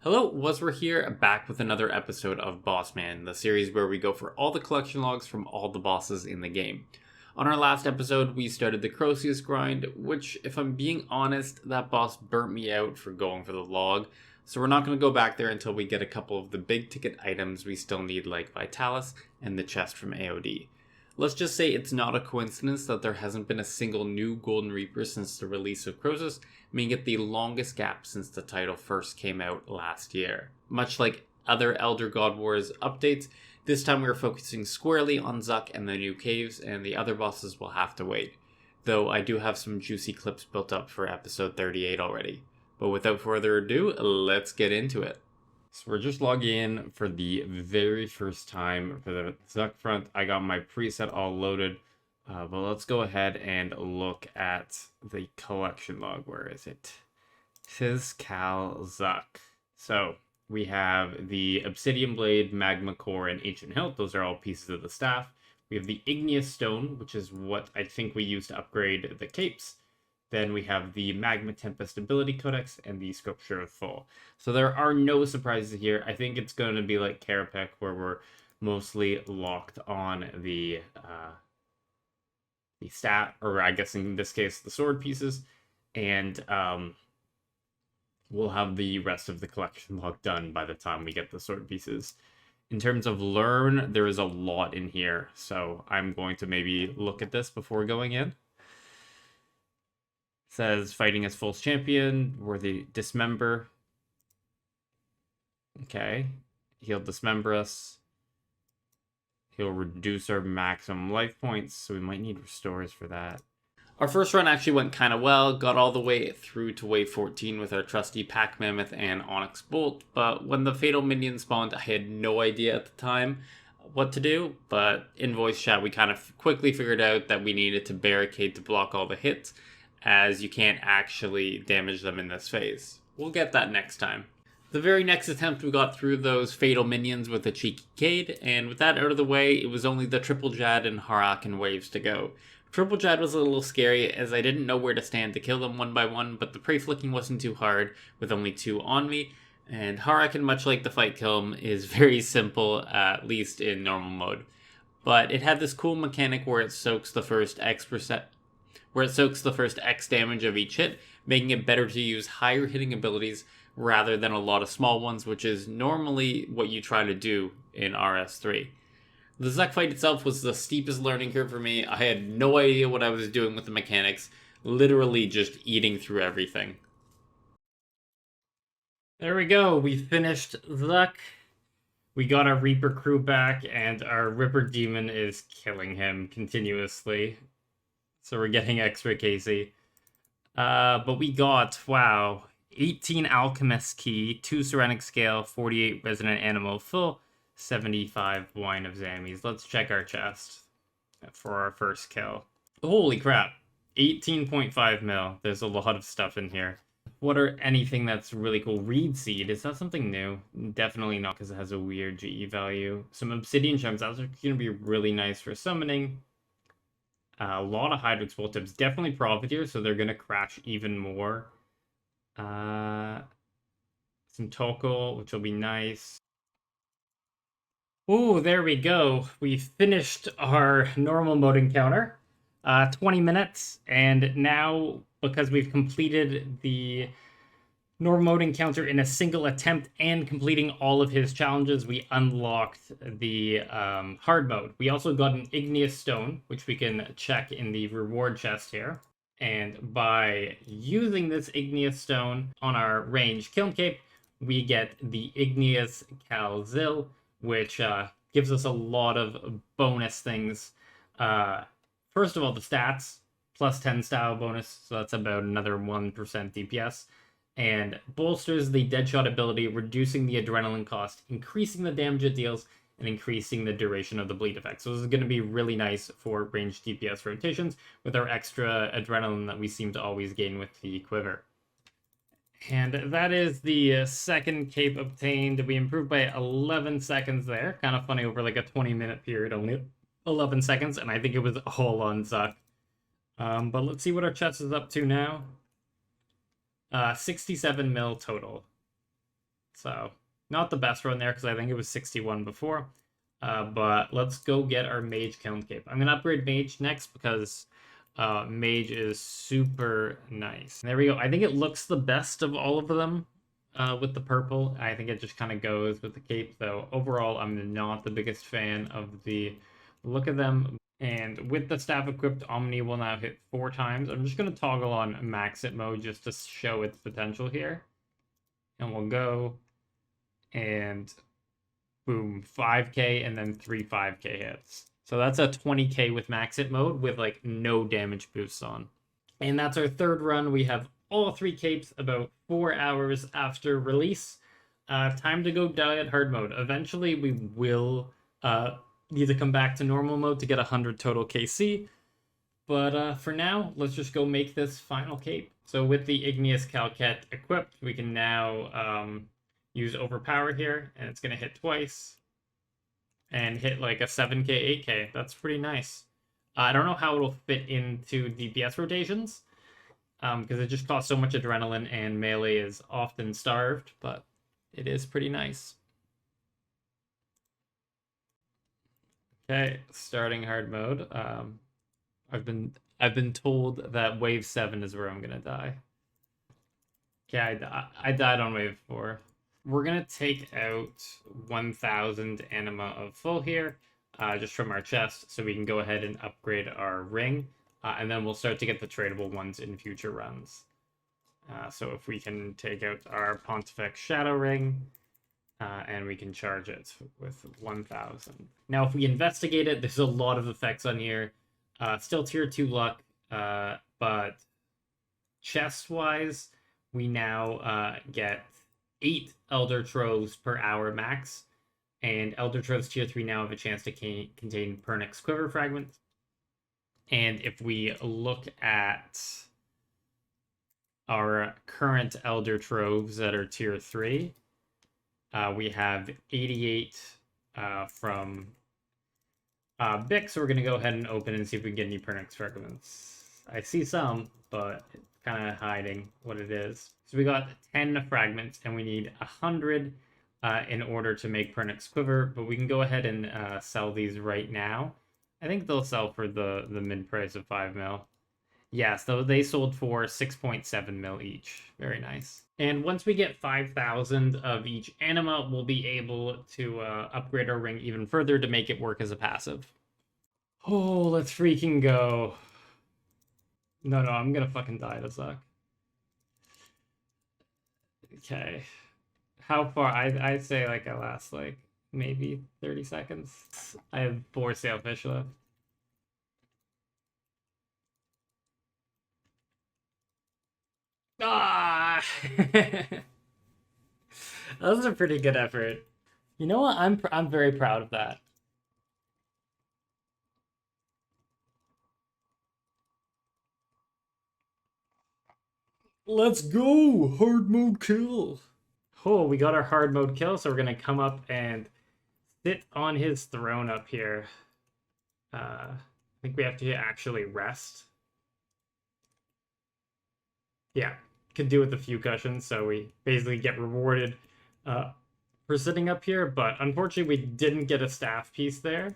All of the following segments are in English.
Hello, Waswere here, back with another episode of Boss Man, the series where we go for all the collection logs from all the bosses in the game. On our last episode, we started the Croceus grind, which, if I'm being honest, that boss burnt me out for going for the log, so we're not going to go back there until we get a couple of the big ticket items we still need, like Vitalis and the chest from AOD. Let's just say it's not a coincidence that there hasn't been a single new Golden Reaper since the release of Croceus, making it the longest gap since the title first came out last year. Much like other Elder God Wars updates, this time we are focusing squarely on Zuk and the new caves, and the other bosses will have to wait. Though I do have some juicy clips built up for episode 38 already. But without further ado, let's get into it. So we're just logging in for the very first time for the Zuk front. I got my preset all loaded, but let's go ahead and look at the collection log. Where is it? Tis Cal Zuk. So we have the Obsidian Blade, Magma Core, and Ancient Hilt. Those are all pieces of the staff. We have the Igneous Stone, which is what I think we use to upgrade the capes. Then we have the Magma Tempest Ability Codex and the Sculpture of Fall. So there are no surprises here. I think it's going to be like Karapek, where we're mostly locked on the stat, or I guess in this case, the sword pieces. And we'll have the rest of the collection log done by the time we get the sword pieces. In terms of learn, there is a lot in here. So I'm going to maybe look at this before going in. Says fighting as False Champion, worthy dismember. Okay. He'll dismember us. He'll reduce our maximum life points, so we might need restores for that. Our first run actually went kind of well, got all the way through to wave 14 with our trusty Pack Mammoth and Onyx Bolt, but when the Fatal Minion spawned, I had no idea at the time what to do, but in voice chat we kind of quickly figured out that we needed to barricade to block all the hits, as you can't actually damage them in this phase. We'll get that next time. The very next attempt we got through those fatal minions with a cheeky Cade, and with that out of the way, it was only the Triple Jad and Harakan waves to go. Triple Jad was a little scary as I didn't know where to stand to kill them one by one, but the prey flicking wasn't too hard with only 2 on me, and Harakan, much like the fight kiln, is very simple, at least in normal mode. But it had this cool mechanic where it soaks the first X damage of each hit, making it better to use higher hitting abilities rather than a lot of small ones, which is normally what you try to do in RS3. The Zuk fight itself was the steepest learning curve for me. I had no idea what I was doing with the mechanics, literally just eating through everything. There we go, we finished Zuk. We got our Reaper crew back, and our Ripper Demon is killing him continuously. So we're getting extra Casey. But we got, wow, 18 Alchemist Key, 2 Serenic Scale, 48 Resonant Animal, full 75 Wine of Zammies. Let's check our chest for our first kill. Holy crap, 18.5 mil. There's a lot of stuff in here. What are anything that's really cool? Reed Seed, is that something new? Definitely not, because it has a weird GE value. Some Obsidian Chunks, that's going to be really nice for summoning. A lot of Hydro Explode tips, definitely Profiteer, so they're going to crash even more. Some Tokal, which will be nice. Ooh, there we go. We finished our normal mode encounter. 20 minutes, and now, because we've completed the normal mode encounter in a single attempt and completing all of his challenges, we unlocked the hard mode. We also got an Igneous Stone, which we can check in the reward chest here. And by using this Igneous Stone on our range Kiln Cape, we get the Igneous Calzil, which gives us a lot of bonus things. First of all, the stats, plus 10 style bonus, so that's about another 1% DPS. And bolsters the Deadshot ability, reducing the adrenaline cost, increasing the damage it deals, and increasing the duration of the bleed effect. So this is going to be really nice for ranged DPS rotations with our extra adrenaline that we seem to always gain with the Quiver. And that is the second cape obtained. We improved by 11 seconds there. Kind of funny, over like a 20-minute period, only 11 seconds, and I think it was all on Zuk. But let's see what our chest is up to now. 67 mil total. So not the best run there because I think it was 61 before. But let's go get our Mage Kiln Cape. I'm going to upgrade Mage next because Mage is super nice. There we go. I think it looks the best of all of them with the purple. I think it just kind of goes with the cape, though. Overall, I'm not the biggest fan of the look of them. And with the staff equipped, Omni will now hit 4 times. I'm just going to toggle on max it mode just to show its potential here. And we'll go and boom, 5k and then 3 5k hits. So that's a 20k with max it mode with like no damage boosts on. And that's our third run. We have all 3 capes about 4 hours after release. Time to go die at hard mode. Eventually we will need to come back to normal mode to get 100 total KC. But for now, let's just go make this final cape. So with the Igneous Calquette equipped, we can now use Overpower here, and it's going to hit twice. And hit like a 7k, 8k. That's pretty nice. I don't know how it'll fit into DPS rotations, because it just costs so much adrenaline, and melee is often starved, but it is pretty nice. Okay, starting hard mode. I've been told that wave 7 is where I'm gonna die. Okay, I died on wave 4. We're gonna take out 1,000 anima of full here, just from our chest, so we can go ahead and upgrade our ring, and then we'll start to get the tradable ones in future runs. So if we can take out our Pontifex Shadow Ring, and we can charge it with 1,000. Now, if we investigate it, there's a lot of effects on here. Still tier 2 luck, but chest-wise, we now get 8 Elder Troves per hour max, and Elder Troves tier 3 now have a chance to contain Pernix Quiver Fragments. And if we look at our current Elder Troves that are tier 3, we have 88 from Bix, so we're going to go ahead and open and see if we can get any Pernix Fragments. I see some, but it's kind of hiding what it is. So we got 10 fragments, and we need 100 in order to make Pernix Quiver, but we can go ahead and sell these right now. I think they'll sell for the mid price of 5 mil. Yes, though they sold for 6.7 mil each. Very nice. And once we get 5,000 of each anima, we'll be able to upgrade our ring even further to make it work as a passive. Oh, let's freaking go. No, I'm gonna fucking die to Zuk. Okay. How far? I'd say like I last like maybe 30 seconds. I have 4 sailfish left. Ah! That was a pretty good effort. You know what? I'm very proud of that. Let's go! Hard mode kill! Oh, we got our hard mode kill, so we're gonna come up and sit on his throne up here. I think we have to actually rest. Yeah, could do with a few cushions, so we basically get rewarded for sitting up here, but unfortunately we didn't get a staff piece there.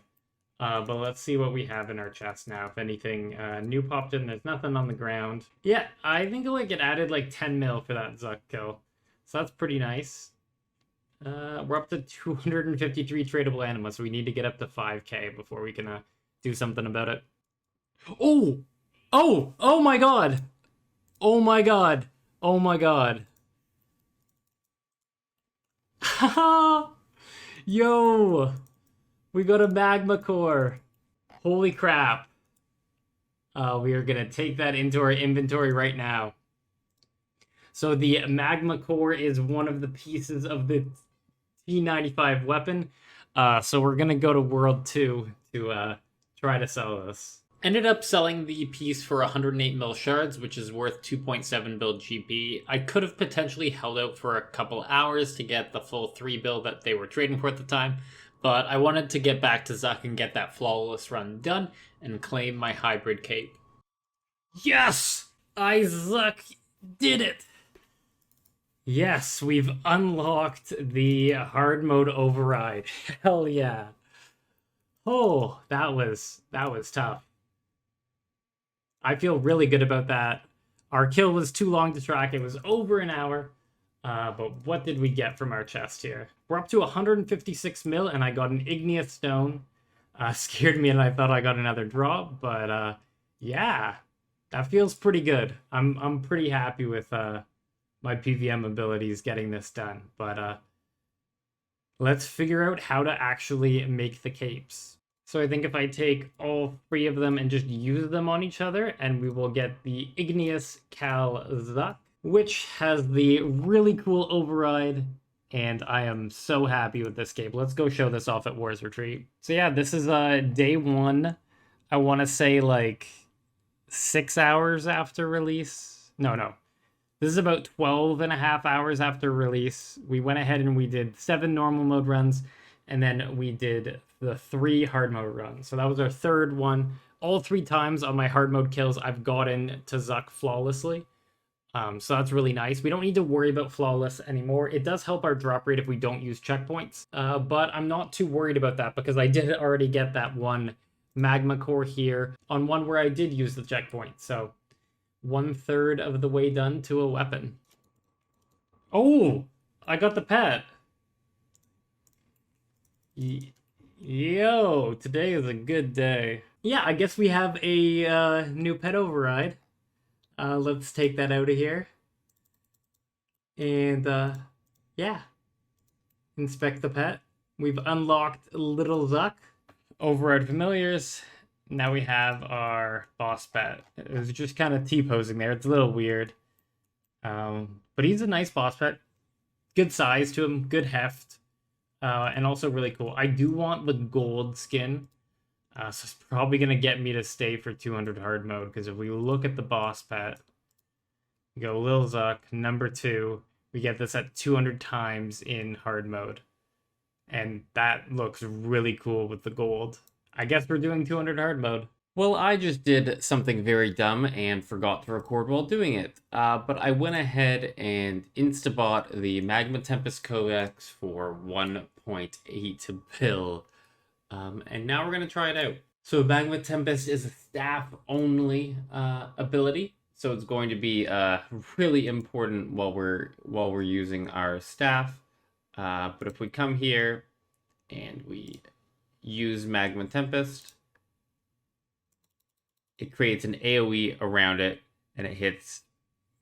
But let's see what we have in our chest now. If anything new popped in, there's nothing on the ground. Yeah, I think like it added like 10 mil for that Zuk kill. So that's pretty nice. We're up to 253 tradable anima, so we need to get up to 5k before we can do something about it. Oh! Oh! Oh my god! Oh my god! Oh my god! Haha! Yo! We got a magma core. Holy crap. We are going to take that into our inventory right now. So the magma core is one of the pieces of the T95 weapon. So we're going to go to World 2 to try to sell this. Ended up selling the piece for 108 mil shards, which is worth 2.7 build GP. I could have potentially held out for a couple hours to get the full 3 build that they were trading for at the time, but I wanted to get back to Zuk and get that flawless run done and claim my hybrid cape. Yes! Zuk did it! Yes, we've unlocked the hard mode override. Hell yeah. Oh, that was tough. I feel really good about that. Our kill was too long to track. It was over an hour. But what did we get from our chest here? We're up to 156 mil, and I got an igneous stone. Scared me, and I thought I got another drop. But yeah, that feels pretty good. I'm pretty happy with my PVM abilities getting this done. But let's figure out how to actually make the capes. So I think if I take all three of them and just use them on each other, and we will get the Igneous Cal Zuk, which has the really cool override, and I am so happy with this cape. Let's go show this off at War's Retreat. So yeah, this is day one. I want to say like 6 hours after release. No. This is about 12 and a half hours after release. We went ahead and we did 7 normal mode runs, and then we did the 3 hard mode runs. So that was our third one. All 3 times on my hard mode kills, I've gotten to Zuk flawlessly. So that's really nice. We don't need to worry about flawless anymore. It does help our drop rate if we don't use checkpoints. But I'm not too worried about that because I did already get that one magma core here on one where I did use the checkpoint. So 1/3 of the way done to a weapon. Oh, I got the pet. Yo, today is a good day. Yeah, I guess we have a new pet override. Let's take that out of here. And yeah, inspect the pet. We've unlocked Little Zuk, override familiars. Now we have our boss pet. It was just kind of T-posing there. It's a little weird. But he's a nice boss pet. Good size to him, good heft. And also really cool. I do want the gold skin. So it's probably going to get me to stay for 200 hard mode. Because if we look at the boss pet, we go Lil Zuk, number 2. We get this at 200 times in hard mode. And that looks really cool with the gold. I guess we're doing 200 hard mode. Well, I just did something very dumb and forgot to record while doing it. But I went ahead and insta-bought the Magma Tempest Codex for 1.8 bill. And now we're going to try it out. So Magma Tempest is a staff-only ability. So it's going to be really important while we're using our staff. But if we come here and we use Magma Tempest, it creates an AoE around it, and it hits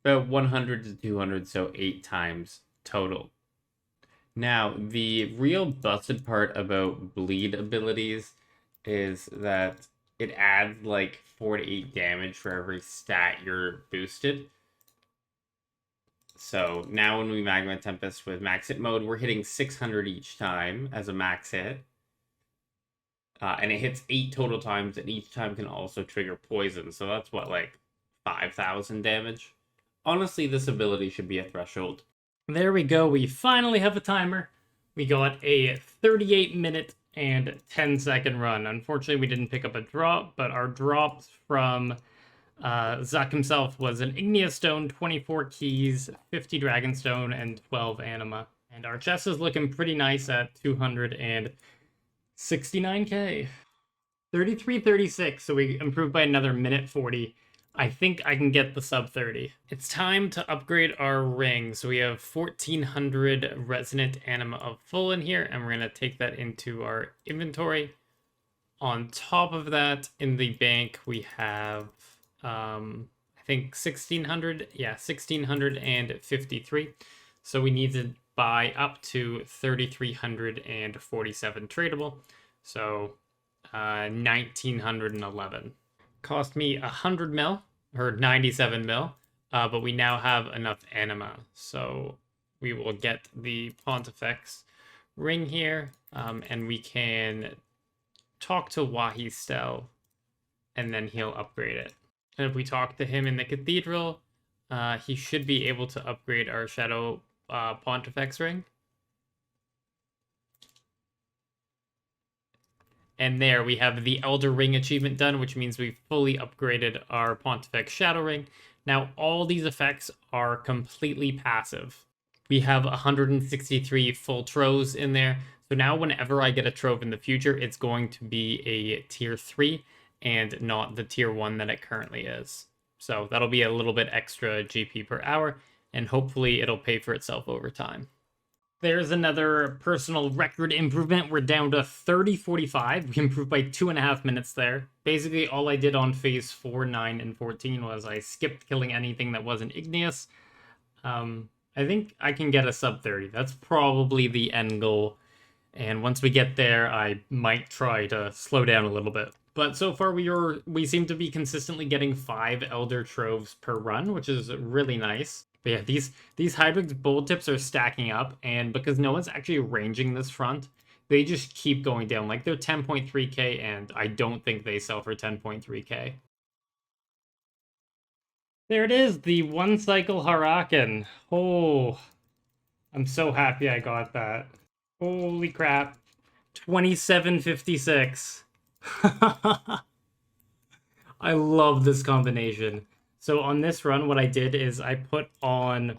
about 100 to 200, so 8 times total. Now, the real busted part about bleed abilities is that it adds like 4 to 8 damage for every stat you're boosted. So now when we Magma Tempest with max hit mode, we're hitting 600 each time as a max hit. And it hits 8 total times, and each time can also trigger poison. So that's what, like 5,000 damage? Honestly, this ability should be a threshold. There we go. We finally have a timer. We got a 38-minute and 10-second run. Unfortunately, we didn't pick up a drop, but our drops from Zuk himself was an Igneous Stone, 24 keys, 50 Dragonstone, and 12 Anima. And our chest is looking pretty nice at 269k. 33:36, so we improved by another minute 40. I think I can get the sub 30. It's time to upgrade our ring. So we have 1400 Resonant Anima of full in here, and we're going to take that into our inventory. On top of that, in the bank, we have, I think 1600. Yeah, 1653. So we need to buy up to 3347 tradable. So 1911. Cost me 100 mil, or 97 mil, but we now have enough anima. So we will get the Pontifex ring here, and we can talk to Wahistel, and then he'll upgrade it. And if we talk to him in the cathedral, he should be able to upgrade our Shadow Pontifex ring. And there we have the Elder Ring achievement done, which means we've fully upgraded our Pontifex Shadow Ring. Now, all these effects are completely passive. We have 163 full troves in there. So now whenever I get a trove in the future, it's going to be a tier 3 and not the tier 1 that it currently is. So that'll be a little bit extra GP per hour, and hopefully it'll pay for itself over time. There's another personal record improvement. We're down to 30:45. We improved by 2.5 minutes there. Basically, all I did on phase 4, 9, and 14 was I skipped killing anything that wasn't igneous. I think I can get a sub 30. That's probably the end goal. And once we get there, I might try to slow down a little bit. But so far, we seem to be consistently getting 5 Elder Troves per run, which is really nice. But yeah, these Hydrix Bold Tips are stacking up, and because no one's actually ranging this front, they just keep going down. Like, they're 10.3k, and I don't think they sell for 10.3k. There it is, the 1-cycle Harakan. Oh, I'm so happy I got that. Holy crap. 2756. I love this combination. So on this run, what I did is I put on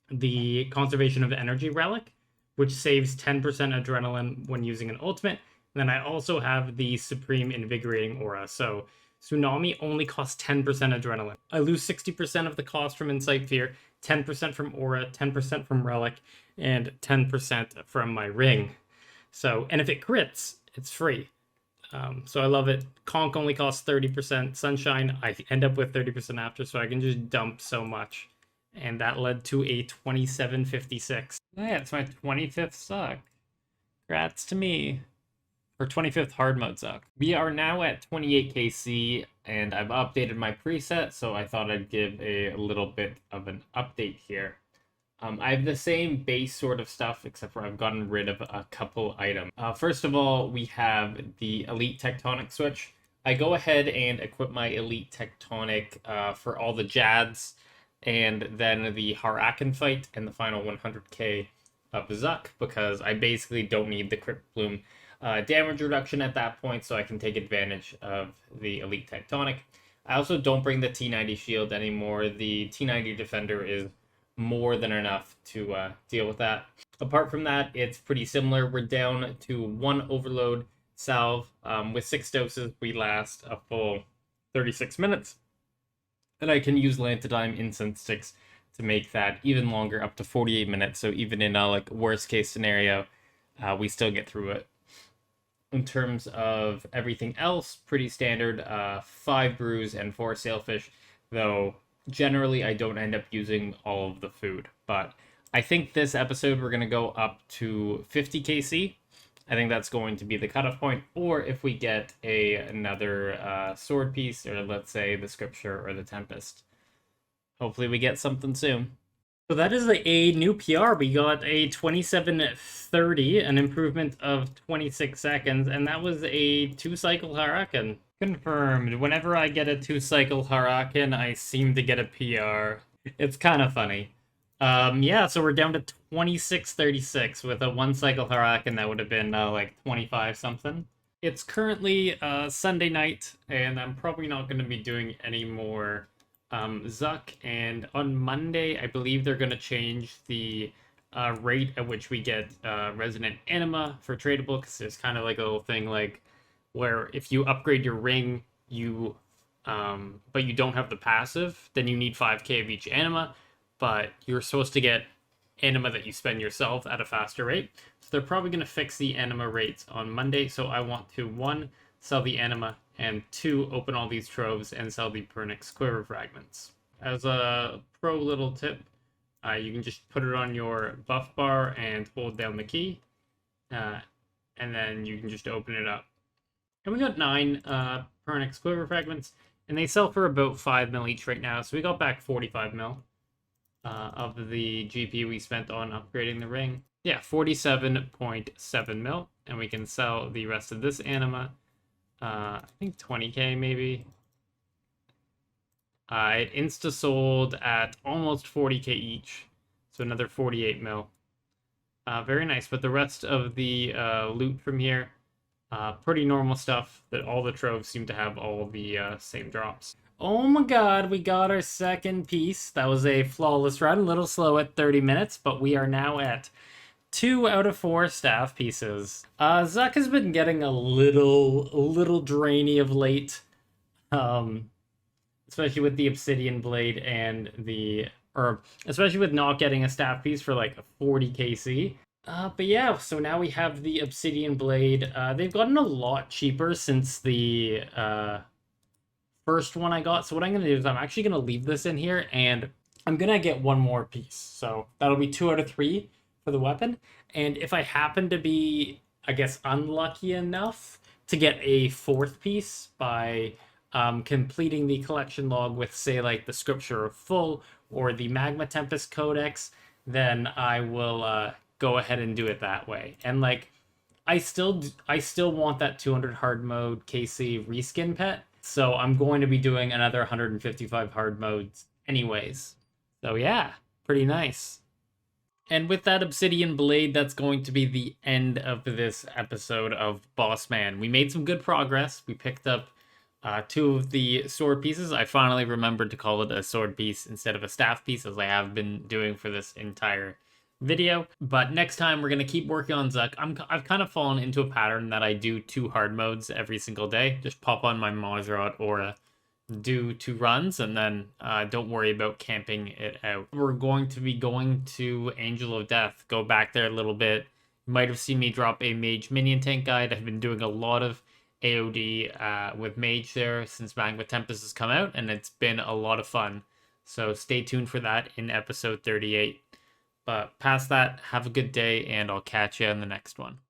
the Conservation of Energy Relic, which saves 10% adrenaline when using an ultimate. And then I also have the Supreme Invigorating Aura. So Tsunami only costs 10% adrenaline. I lose 60% of the cost from Insight Fear, 10% from Aura, 10% from Relic, and 10% from my ring. So, and if it crits, it's free. So I love it. Conk only costs 30%. Sunshine, I end up with 30% after, so I can just dump so much. And that led to a 2756. Yeah, it's my 25th suck. Congrats to me. Or 25th hard mode suck. We are now at 28kc, and I've updated my preset, so I thought I'd give a little bit of an update here. I have the same base sort of stuff, except for I've gotten rid of a couple items. First of all, we have the Elite Tectonic switch. I go ahead and equip my Elite Tectonic for all the Jads, and then the Harakan fight, and the final 100k of Zuk, because I basically don't need the Crypt Bloom damage reduction at that point, so I can take advantage of the Elite Tectonic. I also don't bring the T90 shield anymore. The T90 Defender is more than enough to deal with that. Apart from that, it's pretty similar. We're down to 1 overload salve. With 6 doses, we last a full 36 minutes. And I can use Lantidime Incense Sticks to make that even longer, up to 48 minutes. So even in a like worst case scenario, we still get through it. In terms of everything else, pretty standard. 5 brews and 4 sailfish, though generally I don't end up using all of the food. But I think this episode we're going to go up to 50kc. I think that's going to be the cutoff point. Or if we get another sword piece, or let's say the scripture or the tempest. Hopefully we get something soon. So that is a new PR. We got a 2730, an improvement of 26 seconds, and that was a 2-cycle Harakan. Confirmed. Whenever I get a 2-cycle Harakan, I seem to get a PR. It's kind of funny. Yeah, so we're down to 2636 with a 1-cycle Harakan. That would have been like 25 something. It's currently Sunday night, and I'm probably not going to be doing any more Zuk, and on Monday I believe they're going to change the rate at which we get Resident Anima for tradable, because there's kind of like a little thing like where if you upgrade your ring, but you don't have the passive, then you need 5k of each anima, but you're supposed to get anima that you spend yourself at a faster rate. So they're probably going to fix the anima rates on Monday, so I want to 1, sell the anima, and 2, open all these troves and sell the Pernix Quiver Fragments. As a pro little tip, you can just put it on your buff bar and hold down the key, and then you can just open it up. And we got 9 Pernix Quiver Fragments, and they sell for about 5 mil each right now, so we got back 45 mil of the GP we spent on upgrading the ring. Yeah, 47.7 mil, and we can sell the rest of this anima. I think 20k maybe. It insta sold at almost 40k each, so another 48 mil. Very nice, but the rest of the loot from here, pretty normal stuff. That all the troves seem to have all the same drops. Oh my god, we got our second piece. That was a flawless run, a little slow at 30 minutes, but we are now at 2 out of 4 staff pieces. Zuck has been getting a little drainy of late. Um, Especially with the obsidian blade and or especially with not getting a staff piece for like a 40 KC. But yeah, so now we have the obsidian blade. They've gotten a lot cheaper since the first one I got. So what I'm gonna do is I'm actually gonna leave this in here, and I'm gonna get one more piece. So that'll be 2 out of 3 for the weapon. And if I happen to be, I guess, unlucky enough to get a 4th piece by completing the collection log with, say, like the Scripture of Full or the Magma Tempest Codex, then I will go ahead and do it that way. And like, I still want that 200 hard mode KC reskin pet, so I'm going to be doing another 155 hard modes anyways. So yeah, pretty nice. And with that obsidian blade, that's going to be the end of this episode of Boss Man. We made some good progress. We picked up 2 of the sword pieces. I finally remembered to call it a sword piece instead of a staff piece, as I have been doing for this entire video. But next time, we're going to keep working on Zuck. I've kind of fallen into a pattern that I do 2 hard modes every single day. Just pop on my Mazerot Aura, do 2 runs, and then don't worry about camping it out. We're going to be going to Angel of Death, go back there a little bit. You might have seen me drop a Mage Minion Tank guide. I've been doing a lot of AOD with Mage there since Magma Tempest has come out, and it's been a lot of fun. So stay tuned for that in episode 38. But past that, have a good day, and I'll catch you in the next one.